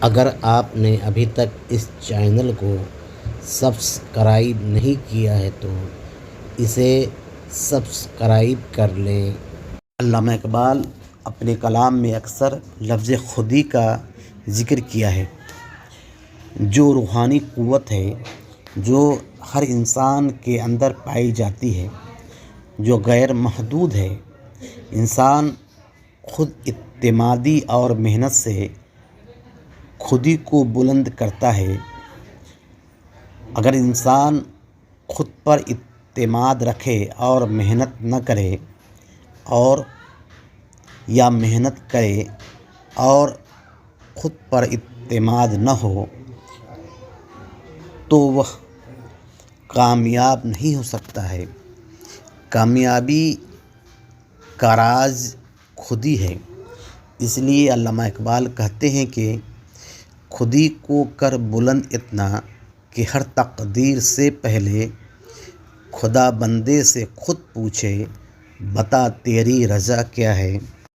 اگر آپ نے ابھی تک اس چینل کو سبسکرائب نہیں کیا ہے تو اسے سبسکرائب کر لیں۔ علامہ اقبال اپنے کلام میں اکثر لفظ خودی کا ذکر کیا ہے، جو روحانی قوت ہے جو ہر انسان کے اندر پائی جاتی ہے، جو غیر محدود ہے۔ انسان خود اعتمادی اور محنت سے خودی کو بلند کرتا ہے۔ اگر انسان خود پر اعتماد رکھے اور محنت نہ کرے یا محنت کرے اور خود پر اعتماد نہ ہو تو وہ کامیاب نہیں ہو سکتا ہے۔ کامیابی کا راز خودی ہے۔ اس لیے علامہ اقبال کہتے ہیں کہ خودی کو کر بلند اتنا کہ ہر تقدیر سے پہلے خدا بندے سے خود پوچھے، بتا تیری رضا کیا ہے۔